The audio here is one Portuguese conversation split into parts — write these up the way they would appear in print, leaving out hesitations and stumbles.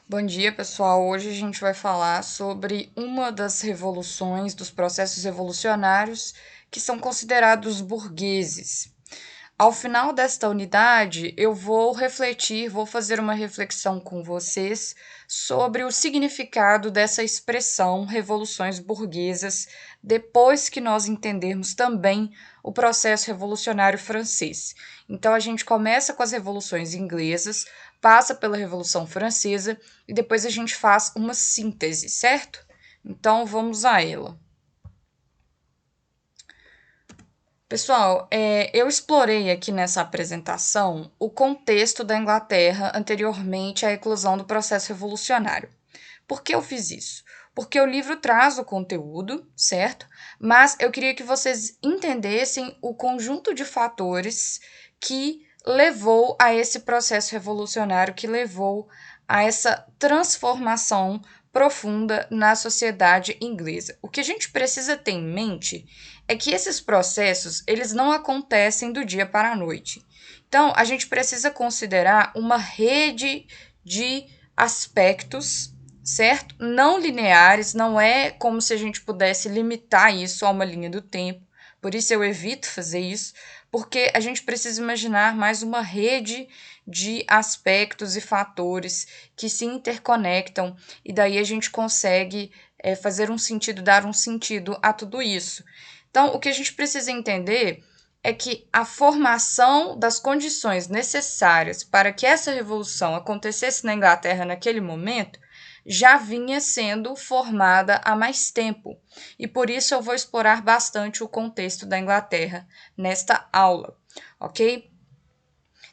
Bom dia, pessoal. Hoje a gente vai falar sobre uma das revoluções, dos processos revolucionários que são considerados burgueses. Ao final desta unidade, eu vou refletir, vou fazer uma reflexão com vocês sobre o significado dessa expressão revoluções burguesas, depois que nós entendermos também o processo revolucionário francês. Então, a gente começa com as revoluções inglesas, passa pela Revolução Francesa e depois a gente faz uma síntese, certo? Então, vamos a ela. Pessoal, eu explorei aqui nessa apresentação o contexto da Inglaterra anteriormente à eclosão do processo revolucionário. Por que eu fiz isso? Porque o livro traz o conteúdo, certo? Mas eu queria que vocês entendessem o conjunto de fatores que levou a esse processo revolucionário, que levou a essa transformação profunda na sociedade inglesa. O que a gente precisa ter em mente é que esses processos, eles não acontecem do dia para a noite. Então, a gente precisa considerar uma rede de aspectos, certo? Não lineares, não é como se a gente pudesse limitar isso a uma linha do tempo. Por isso eu evito fazer isso, porque a gente precisa imaginar mais uma rede de aspectos e fatores que se interconectam e daí a gente consegue fazer um sentido, dar um sentido a tudo isso. Então, o que a gente precisa entender é que a formação das condições necessárias para que essa revolução acontecesse na Inglaterra naquele momento já vinha sendo formada há mais tempo. E por isso eu vou explorar bastante o contexto da Inglaterra nesta aula, ok?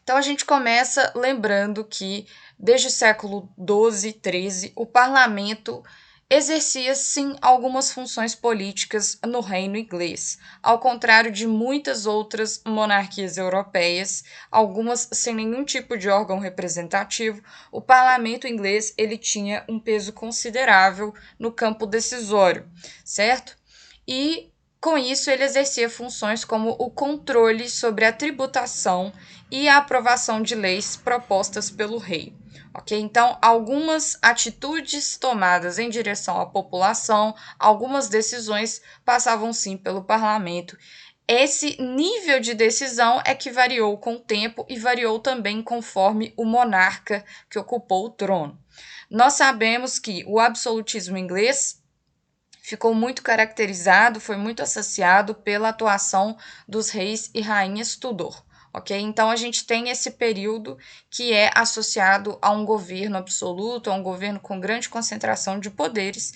Então a gente começa lembrando que desde o século XII, XIII, o parlamento exercia sim algumas funções políticas no reino inglês, ao contrário de muitas outras monarquias europeias, algumas sem nenhum tipo de órgão representativo. O parlamento inglês ele tinha um peso considerável no campo decisório, certo? E com isso ele exercia funções como o controle sobre a tributação e a aprovação de leis propostas pelo rei. Ok? Então, algumas atitudes tomadas em direção à população, algumas decisões passavam sim pelo parlamento. Esse nível de decisão é que variou com o tempo e variou também conforme o monarca que ocupou o trono. Nós sabemos que o absolutismo inglês ficou muito caracterizado, foi muito associado pela atuação dos reis e rainhas Tudor. Ok? Então a gente tem esse período que é associado a um governo absoluto, a um governo com grande concentração de poderes,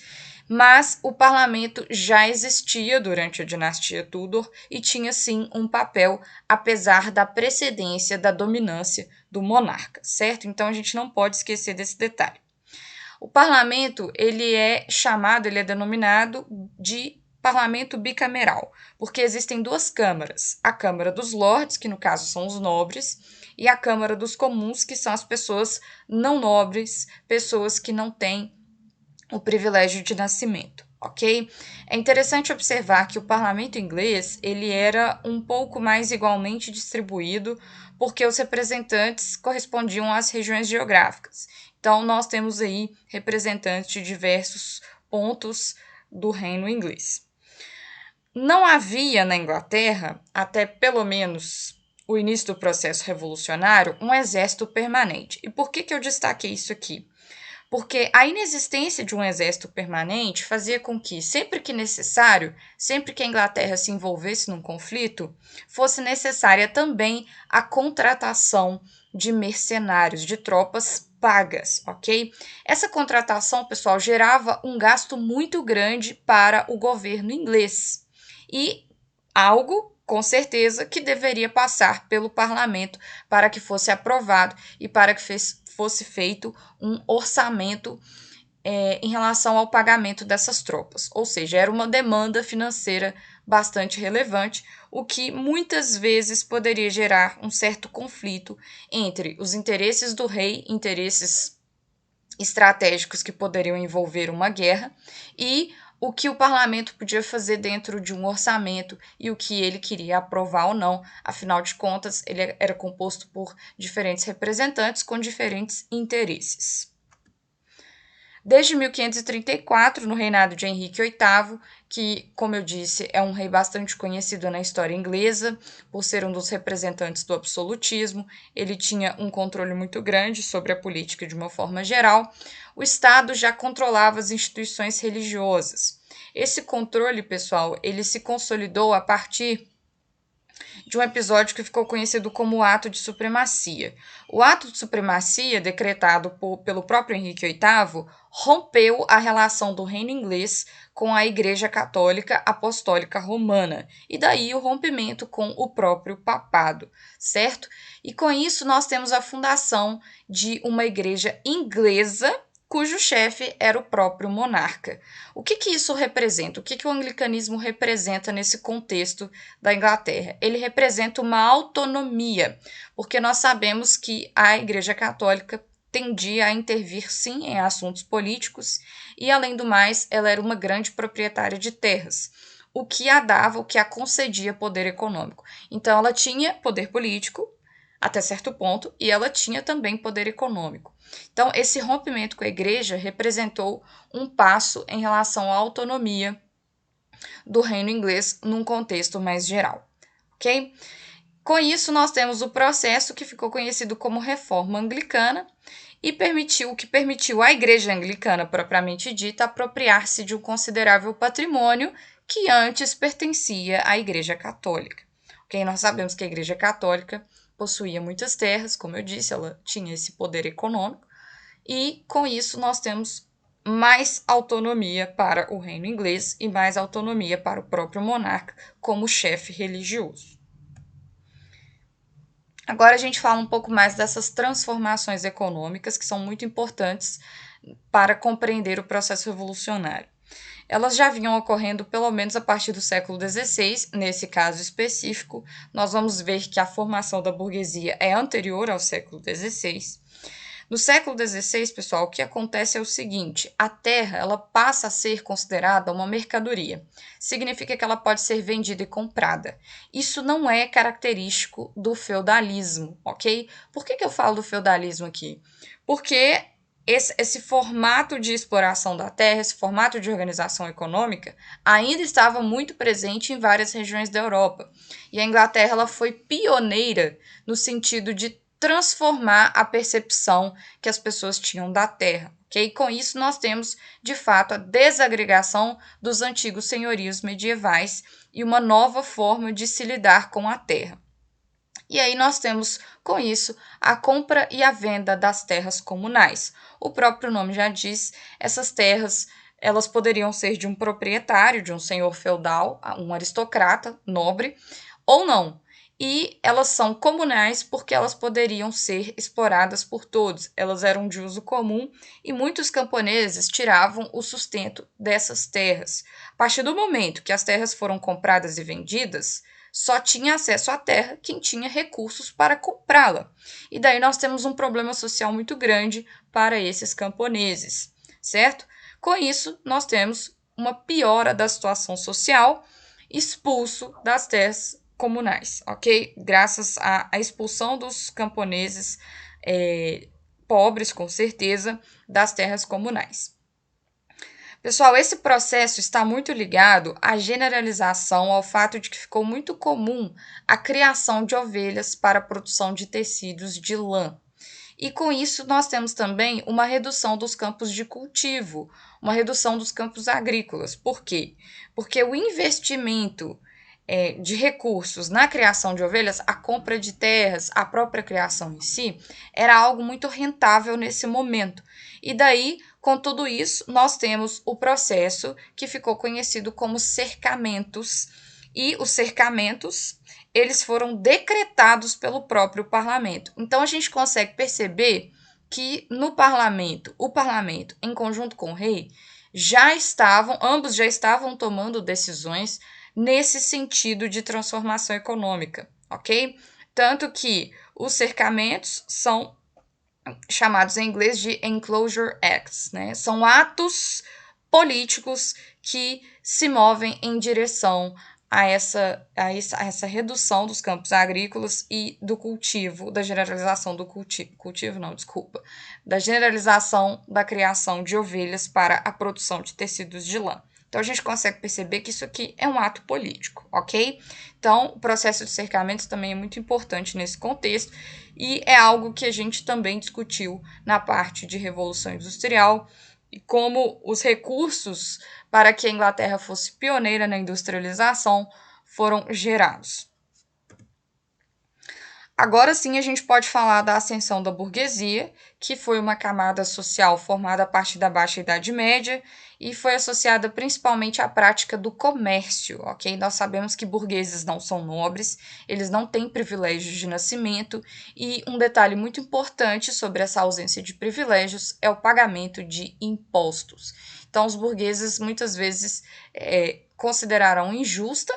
mas o parlamento já existia durante a dinastia Tudor e tinha sim um papel, apesar da precedência, da dominância do monarca, certo? Então a gente não pode esquecer desse detalhe. O parlamento, ele é denominado de parlamento bicameral, porque existem duas câmaras, a Câmara dos Lordes, que no caso são os nobres, e a Câmara dos Comuns, que são as pessoas não nobres, pessoas que não têm o privilégio de nascimento, ok? É interessante observar que o parlamento inglês ele era um pouco mais igualmente distribuído, porque os representantes correspondiam às regiões geográficas. Então, nós temos aí representantes de diversos pontos do reino inglês. Não havia na Inglaterra, até pelo menos o início do processo revolucionário, um exército permanente. E por que eu destaquei isso aqui? Porque a inexistência de um exército permanente fazia com que, sempre que necessário, sempre que a Inglaterra se envolvesse num conflito, fosse necessária também a contratação de mercenários, de tropas pagas, ok? Essa contratação, pessoal, gerava um gasto muito grande para o governo inglês e algo, com certeza, que deveria passar pelo parlamento para que fosse aprovado e para que fosse feito um orçamento em relação ao pagamento dessas tropas. Ou seja, era uma demanda financeira bastante relevante, o que muitas vezes poderia gerar um certo conflito entre os interesses do rei, interesses estratégicos que poderiam envolver uma guerra, e o que o parlamento podia fazer dentro de um orçamento e o que ele queria aprovar ou não. Afinal de contas, ele era composto por diferentes representantes com diferentes interesses. Desde 1534, no reinado de Henrique VIII, que, como eu disse, é um rei bastante conhecido na história inglesa, por ser um dos representantes do absolutismo, ele tinha um controle muito grande sobre a política de uma forma geral. O Estado já controlava as instituições religiosas. Esse controle, pessoal, ele se consolidou a partir de um episódio que ficou conhecido como o Ato de Supremacia. O Ato de Supremacia, decretado pelo próprio Henrique VIII, rompeu a relação do reino inglês com a Igreja Católica Apostólica Romana, e daí o rompimento com o próprio papado, certo? E com isso nós temos a fundação de uma igreja inglesa cujo chefe era o próprio monarca. O que isso representa? O que o anglicanismo representa nesse contexto da Inglaterra? Ele representa uma autonomia, porque nós sabemos que a Igreja Católica tendia a intervir, sim, em assuntos políticos e, além do mais, ela era uma grande proprietária de terras, o que a dava, o que a concedia poder econômico. Então, ela tinha poder político, até certo ponto, e ela tinha também poder econômico. Então, esse rompimento com a igreja representou um passo em relação à autonomia do reino inglês num contexto mais geral, ok? Com isso, nós temos o processo que ficou conhecido como Reforma Anglicana e permitiu à Igreja Anglicana, propriamente dita, apropriar-se de um considerável patrimônio que antes pertencia à Igreja Católica. Okay? Nós sabemos que a Igreja Católica possuía muitas terras, como eu disse, ela tinha esse poder econômico, e com isso nós temos mais autonomia para o reino inglês e mais autonomia para o próprio monarca como chefe religioso. Agora a gente fala um pouco mais dessas transformações econômicas que são muito importantes para compreender o processo revolucionário. Elas já vinham ocorrendo pelo menos a partir do século XVI, nesse caso específico, nós vamos ver que a formação da burguesia é anterior ao século XVI. No século XVI, pessoal, o que acontece é o seguinte: a terra ela passa a ser considerada uma mercadoria. Significa que ela pode ser vendida e comprada. Isso não é característico do feudalismo, ok? Por que eu falo do feudalismo aqui? Porque esse formato de exploração da terra, esse formato de organização econômica, ainda estava muito presente em várias regiões da Europa. E a Inglaterra ela foi pioneira no sentido de transformar a percepção que as pessoas tinham da terra. Okay? Com isso, nós temos, de fato, a desagregação dos antigos senhorios medievais e uma nova forma de se lidar com a terra. E aí nós temos, com isso, a compra e a venda das terras comunais. O próprio nome já diz, essas terras elas poderiam ser de um proprietário, de um senhor feudal, um aristocrata, nobre, ou não. E elas são comunais porque elas poderiam ser exploradas por todos. Elas eram de uso comum e muitos camponeses tiravam o sustento dessas terras. A partir do momento que as terras foram compradas e vendidas, só tinha acesso à terra quem tinha recursos para comprá-la. E daí nós temos um problema social muito grande para esses camponeses, certo? Com isso, nós temos uma piora da situação social, expulso das terras comunais, ok? Graças à expulsão dos camponeses pobres, com certeza, das terras comunais. Pessoal, esse processo está muito ligado à generalização, ao fato de que ficou muito comum a criação de ovelhas para a produção de tecidos de lã. E com isso nós temos também uma redução dos campos de cultivo, uma redução dos campos agrícolas. Por quê? Porque o investimento de recursos na criação de ovelhas, a compra de terras, a própria criação em si, era algo muito rentável nesse momento. E daí, com tudo isso, nós temos o processo que ficou conhecido como cercamentos. E os cercamentos, eles foram decretados pelo próprio parlamento. Então, a gente consegue perceber que no parlamento, o parlamento, em conjunto com o rei, ambos já estavam tomando decisões nesse sentido de transformação econômica, ok? Tanto que os cercamentos são chamados em inglês de Enclosure Acts, né? São atos políticos que se movem em direção a essa redução dos campos agrícolas e do cultivo, da generalização do da generalização da criação de ovelhas para a produção de tecidos de lã. Então, a gente consegue perceber que isso aqui é um ato político, ok? Então, o processo de cercamento também é muito importante nesse contexto e é algo que a gente também discutiu na parte de Revolução Industrial e como os recursos para que a Inglaterra fosse pioneira na industrialização foram gerados. Agora sim a gente pode falar da ascensão da burguesia, que foi uma camada social formada a partir da Baixa Idade Média e foi associada principalmente à prática do comércio, ok? Nós sabemos que burgueses não são nobres, eles não têm privilégios de nascimento e um detalhe muito importante sobre essa ausência de privilégios é o pagamento de impostos. Então, os burgueses muitas vezes consideraram injusta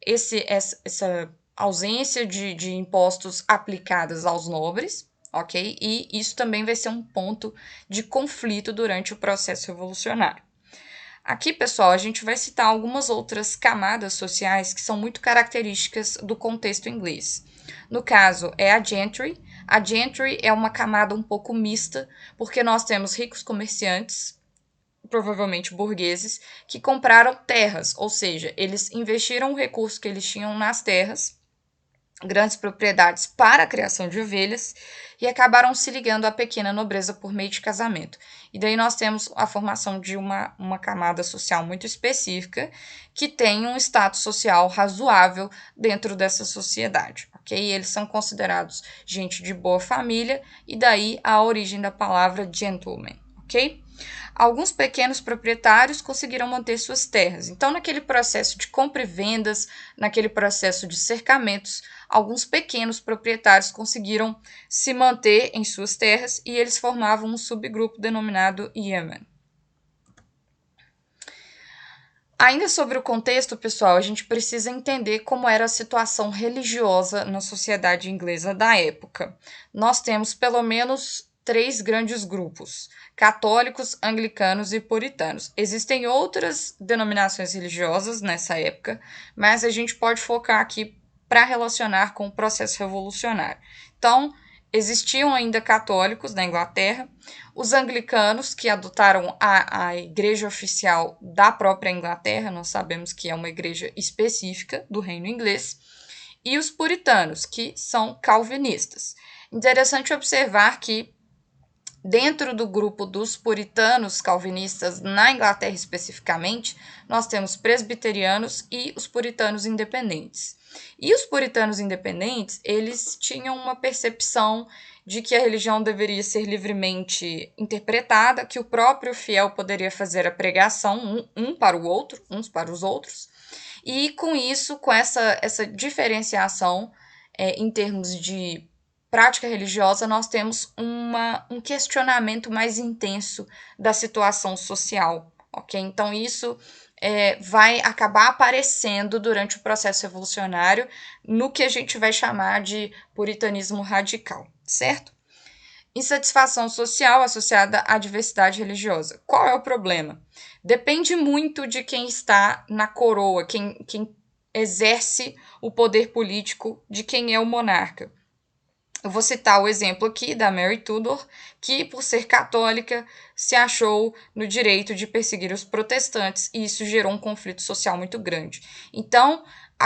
essa ausência de impostos aplicados aos nobres, ok? E isso também vai ser um ponto de conflito durante o processo revolucionário. Aqui, pessoal, a gente vai citar algumas outras camadas sociais que são muito características do contexto inglês. No caso, é a gentry. A gentry é uma camada um pouco mista, porque nós temos ricos comerciantes, provavelmente burgueses, que compraram terras, ou seja, eles investiram o recurso que eles tinham nas terras, grandes propriedades para a criação de ovelhas e acabaram se ligando à pequena nobreza por meio de casamento. E daí nós temos a formação de uma camada social muito específica que tem um status social razoável dentro dessa sociedade, ok? Eles são considerados gente de boa família e daí a origem da palavra gentleman, ok? Alguns pequenos proprietários conseguiram manter suas terras. Então, naquele processo de compra e vendas, naquele processo de cercamentos, alguns pequenos proprietários conseguiram se manter em suas terras e eles formavam um subgrupo denominado Yeoman. Ainda sobre o contexto, pessoal, a gente precisa entender como era a situação religiosa na sociedade inglesa da época. Nós temos pelo menos 3 grandes grupos: católicos, anglicanos e puritanos. Existem outras denominações religiosas nessa época, mas a gente pode focar aqui para relacionar com o processo revolucionário. Então, existiam ainda católicos na Inglaterra, os anglicanos, que adotaram a igreja oficial da própria Inglaterra, nós sabemos que é uma igreja específica do reino inglês, e os puritanos, que são calvinistas. Interessante observar que dentro do grupo dos puritanos calvinistas, na Inglaterra especificamente, nós temos presbiterianos e os puritanos independentes. E os puritanos independentes, eles tinham uma percepção de que a religião deveria ser livremente interpretada, que o próprio fiel poderia fazer a pregação um para o outro, uns para os outros, e com isso, com essa diferenciação em termos de prática religiosa, nós temos um questionamento mais intenso da situação social, ok? Então, isso vai acabar aparecendo durante o processo revolucionário no que a gente vai chamar de puritanismo radical, certo? Insatisfação social associada à diversidade religiosa. Qual é o problema? Depende muito de quem está na coroa, quem exerce o poder político, de quem é o monarca. Eu vou citar o exemplo aqui da Mary Tudor, que, por ser católica, se achou no direito de perseguir os protestantes, e isso gerou um conflito social muito grande. Então,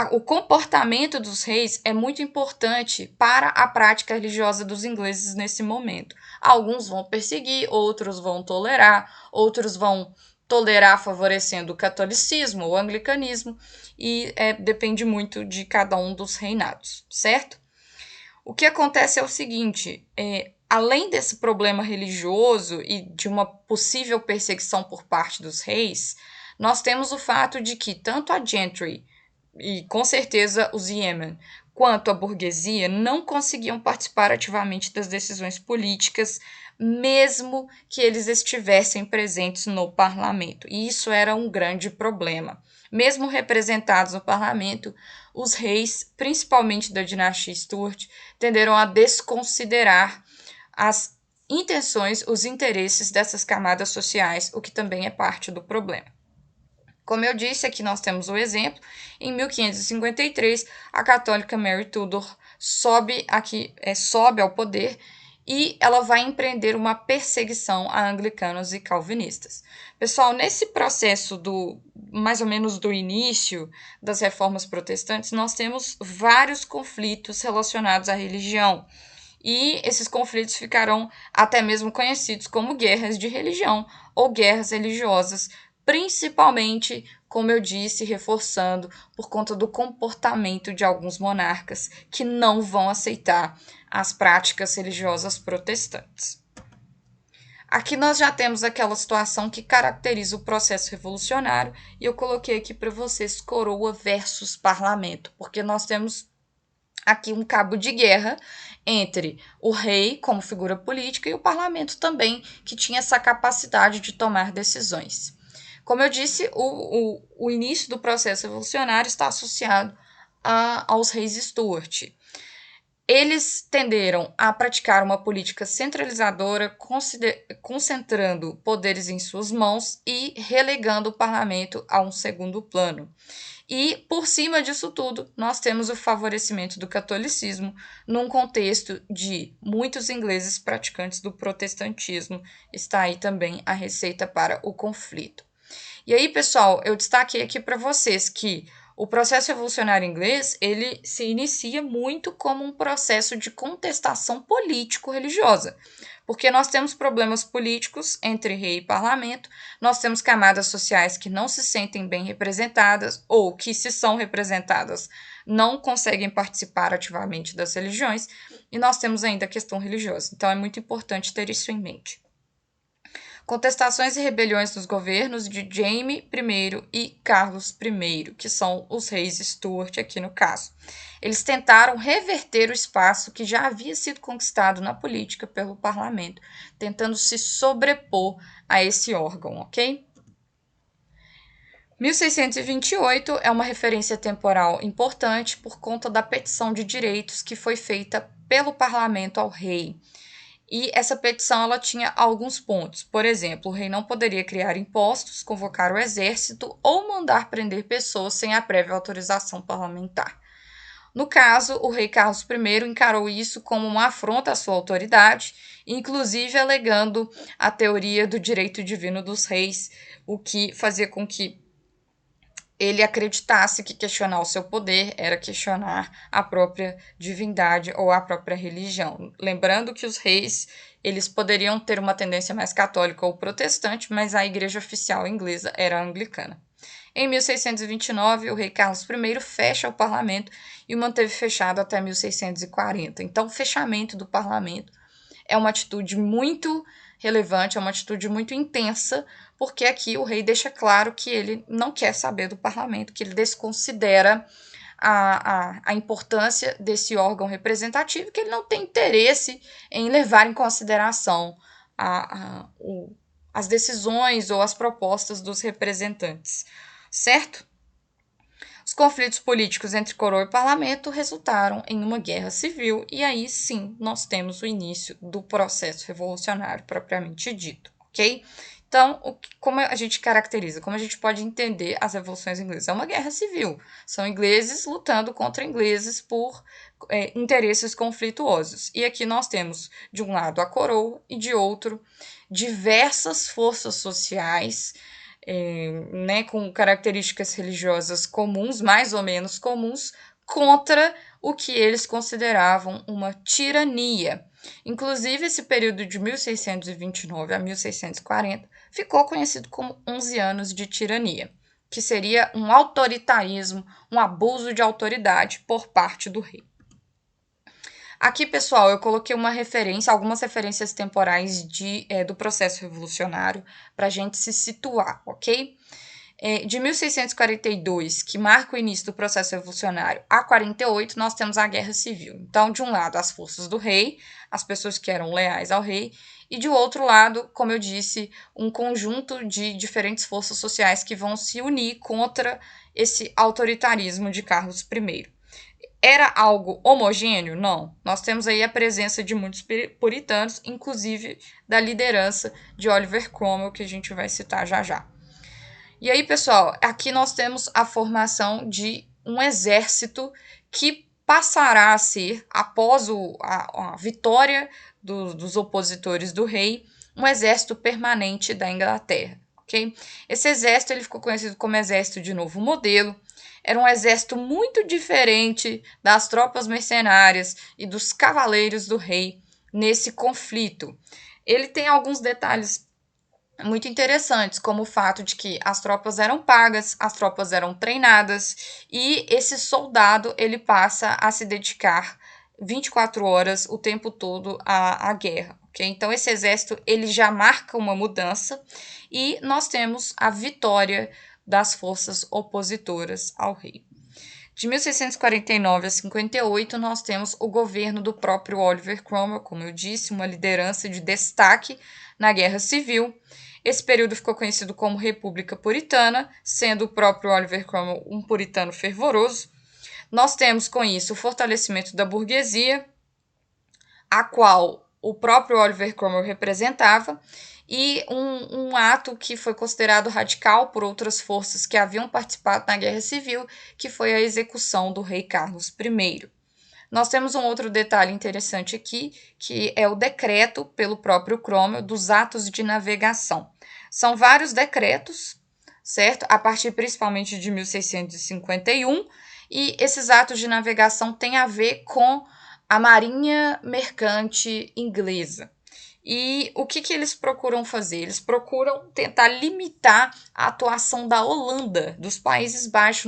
o comportamento dos reis é muito importante para a prática religiosa dos ingleses nesse momento. Alguns vão perseguir, outros vão tolerar, outros vão tolerar favorecendo o catolicismo ou o anglicanismo, e depende muito de cada um dos reinados, certo? O que acontece é o seguinte, além desse problema religioso e de uma possível perseguição por parte dos reis, nós temos o fato de que tanto a gentry e com certeza os yeoman, quanto a burguesia não conseguiam participar ativamente das decisões políticas, mesmo que eles estivessem presentes no parlamento. E isso era um grande problema. Mesmo representados no parlamento, os reis, principalmente da dinastia Stuart, tenderam a desconsiderar as intenções, os interesses dessas camadas sociais, o que também é parte do problema. Como eu disse, aqui nós temos o exemplo. Em 1553, a católica Mary Tudor sobe ao poder e ela vai empreender uma perseguição a anglicanos e calvinistas. Pessoal, nesse processo mais ou menos do início das reformas protestantes, nós temos vários conflitos relacionados à religião. E esses conflitos ficarão até mesmo conhecidos como guerras de religião ou guerras religiosas, principalmente, como eu disse, reforçando por conta do comportamento de alguns monarcas que não vão aceitar as práticas religiosas protestantes. Aqui nós já temos aquela situação que caracteriza o processo revolucionário e eu coloquei aqui para vocês coroa versus parlamento, porque nós temos aqui um cabo de guerra entre o rei como figura política e o parlamento também, que tinha essa capacidade de tomar decisões. Como eu disse, o início do processo revolucionário está associado aos reis Stuart. Eles tenderam a praticar uma política centralizadora, concentrando poderes em suas mãos e relegando o parlamento a um segundo plano. E, por cima disso tudo, nós temos o favorecimento do catolicismo num contexto de muitos ingleses praticantes do protestantismo. Está aí também a receita para o conflito. E aí, pessoal, eu destaquei aqui para vocês que o processo revolucionário inglês, ele se inicia muito como um processo de contestação político-religiosa, porque nós temos problemas políticos entre rei e parlamento, nós temos camadas sociais que não se sentem bem representadas ou que, se são representadas, não conseguem participar ativamente das religiões, e nós temos ainda a questão religiosa. Então, é muito importante ter isso em mente. Contestações e rebeliões dos governos de Jaime I e Carlos I, que são os reis Stuart aqui no caso. Eles tentaram reverter o espaço que já havia sido conquistado na política pelo parlamento, tentando se sobrepor a esse órgão, ok? 1628 é uma referência temporal importante por conta da petição de direitos que foi feita pelo parlamento ao rei. E essa petição ela tinha alguns pontos. Por exemplo, o rei não poderia criar impostos, convocar o exército ou mandar prender pessoas sem a prévia autorização parlamentar. No caso, o rei Carlos I encarou isso como uma afronta à sua autoridade, inclusive alegando a teoria do direito divino dos reis, o que fazia com que ele acreditasse que questionar o seu poder era questionar a própria divindade ou a própria religião. Lembrando que os reis, eles poderiam ter uma tendência mais católica ou protestante, mas a igreja oficial inglesa era anglicana. Em 1629, o rei Carlos I fecha o parlamento e o manteve fechado até 1640. Então, o fechamento do parlamento é uma atitude muito relevante, é uma atitude muito intensa, porque aqui o rei deixa claro que ele não quer saber do parlamento, que ele desconsidera a importância desse órgão representativo, que ele não tem interesse em levar em consideração as decisões ou as propostas dos representantes, certo? Os conflitos políticos entre coroa e parlamento resultaram em uma guerra civil e aí sim nós temos o início do processo revolucionário propriamente dito, ok? Então, como a gente caracteriza, como a gente pode entender as revoluções inglesas? É uma guerra civil. São ingleses lutando contra ingleses por interesses conflituosos. E aqui nós temos, de um lado, a coroa e, de outro, diversas forças sociais com características religiosas comuns, mais ou menos comuns, contra o que eles consideravam uma tirania. Inclusive, esse período de 1629 a 1640 ficou conhecido como 11 anos de tirania, que seria um autoritarismo, um abuso de autoridade por parte do rei. Aqui, pessoal, eu coloquei algumas referências temporais do processo revolucionário para a gente se situar, ok? De 1642, que marca o início do processo revolucionário, a 48, nós temos a Guerra Civil. Então, de um lado, as forças do rei, as pessoas que eram leais ao rei, e de outro lado, como eu disse, um conjunto de diferentes forças sociais que vão se unir contra esse autoritarismo de Carlos I. Era algo homogêneo? Não. Nós temos aí a presença de muitos puritanos, inclusive da liderança de Oliver Cromwell, que a gente vai citar já já. E aí, pessoal, aqui nós temos a formação de um exército que passará a ser, após a vitória dos opositores do rei, um exército permanente da Inglaterra. Okay? Esse exército ele ficou conhecido como Exército de Novo Modelo. Era um exército muito diferente das tropas mercenárias e dos cavaleiros do rei nesse conflito. Ele tem alguns detalhes muito interessantes, como o fato de que as tropas eram pagas, as tropas eram treinadas e esse soldado ele passa a se dedicar 24 horas o tempo todo à guerra. Okay? Então esse exército ele já marca uma mudança e nós temos a vitória das forças opositoras ao rei. De 1649 a 58, nós temos o governo do próprio Oliver Cromwell, como eu disse, uma liderança de destaque na Guerra Civil. Esse período ficou conhecido como República Puritana, sendo o próprio Oliver Cromwell um puritano fervoroso. Nós temos com isso o fortalecimento da burguesia, a qual o próprio Oliver Cromwell representava, e um ato que foi considerado radical por outras forças que haviam participado na Guerra Civil, que foi a execução do rei Carlos I. Nós temos um outro detalhe interessante aqui, que é o decreto pelo próprio Cromwell dos atos de navegação. São vários decretos, certo? A partir principalmente de 1651, e esses atos de navegação têm a ver com a marinha mercante inglesa. E o que eles procuram fazer? Eles procuram tentar limitar a atuação da Holanda, dos Países Baixos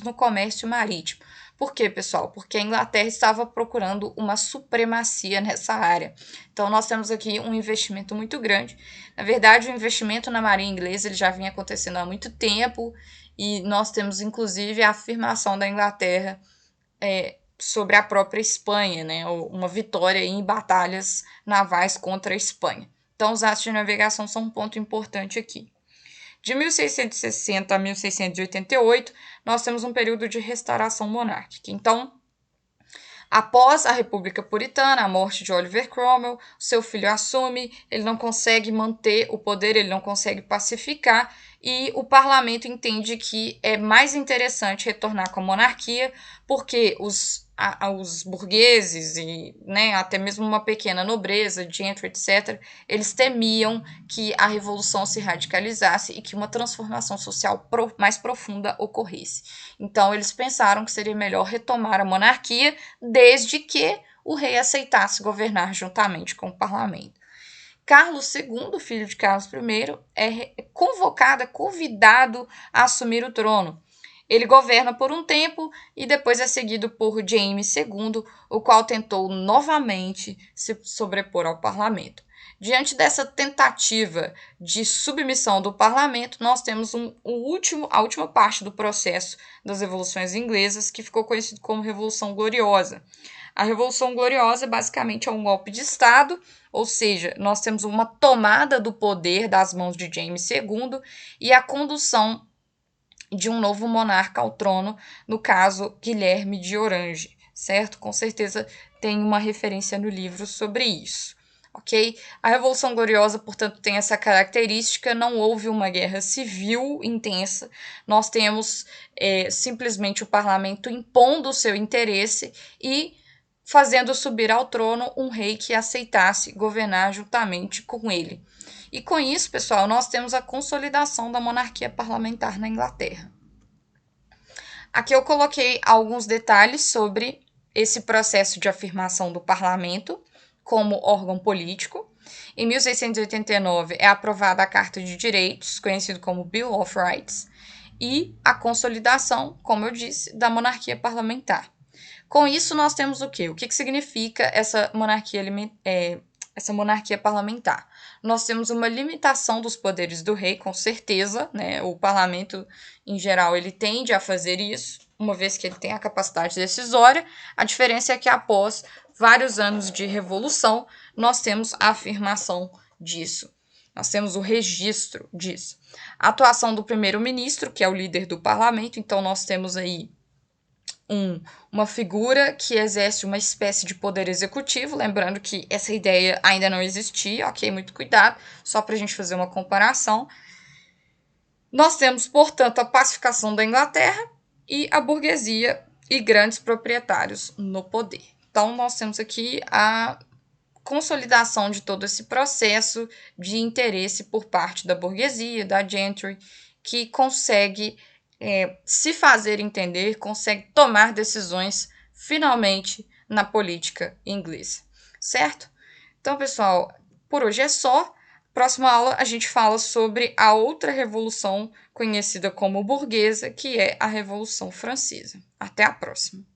no comércio marítimo. Por quê, pessoal? Porque a Inglaterra estava procurando uma supremacia nessa área. Então, nós temos aqui um investimento muito grande. Na verdade, o investimento na marinha inglesa ele já vinha acontecendo há muito tempo e nós temos, inclusive, a afirmação da Inglaterra sobre a própria Espanha, né? Uma vitória em batalhas navais contra a Espanha. Então, os atos de navegação são um ponto importante aqui. De 1660 a 1688, nós temos um período de restauração monárquica. Então, após a República Puritana, a morte de Oliver Cromwell, seu filho assume, ele não consegue manter o poder, ele não consegue pacificar, e o parlamento entende que é mais interessante retornar com a monarquia, porque os burgueses e até mesmo uma pequena nobreza, gentry, etc., eles temiam que a revolução se radicalizasse e que uma transformação social mais profunda ocorresse. Então, eles pensaram que seria melhor retomar a monarquia desde que o rei aceitasse governar juntamente com o parlamento. Carlos II, filho de Carlos I, é convidado a assumir o trono. Ele governa por um tempo e depois é seguido por James II, o qual tentou novamente se sobrepor ao parlamento. Diante dessa tentativa de submissão do parlamento, nós temos a última parte do processo das revoluções inglesas, que ficou conhecido como Revolução Gloriosa. A Revolução Gloriosa basicamente é um golpe de Estado, ou seja, nós temos uma tomada do poder das mãos de James II e a condução de um novo monarca ao trono, no caso, Guilherme de Orange, certo? Com certeza tem uma referência no livro sobre isso, ok? A Revolução Gloriosa, portanto, tem essa característica, não houve uma guerra civil intensa, nós temos simplesmente o parlamento impondo o seu interesse e fazendo subir ao trono um rei que aceitasse governar juntamente com ele. E com isso, pessoal, nós temos a consolidação da monarquia parlamentar na Inglaterra. Aqui eu coloquei alguns detalhes sobre esse processo de afirmação do parlamento como órgão político. Em 1689 é aprovada a Carta de Direitos, conhecido como Bill of Rights, e a consolidação, como eu disse, da monarquia parlamentar. Com isso, nós temos o quê? O que significa essa monarquia parlamentar? Nós temos uma limitação dos poderes do rei, com certeza, né? O parlamento, em geral, ele tende a fazer isso, uma vez que ele tem a capacidade decisória. A diferença é que, após vários anos de revolução, nós temos a afirmação disso. Nós temos o registro disso. A atuação do primeiro-ministro, que é o líder do parlamento, então nós temos aí uma figura que exerce uma espécie de poder executivo, lembrando que essa ideia ainda não existia, ok? Muito cuidado, só para a gente fazer uma comparação. Nós temos, portanto, a pacificação da Inglaterra e a burguesia e grandes proprietários no poder. Então, nós temos aqui a consolidação de todo esse processo de interesse por parte da burguesia, da gentry, que consegue se fazer entender, consegue tomar decisões finalmente na política inglesa, certo? Então, pessoal, por hoje é só. Próxima aula a gente fala sobre a outra revolução conhecida como burguesa, que é a Revolução Francesa. Até a próxima!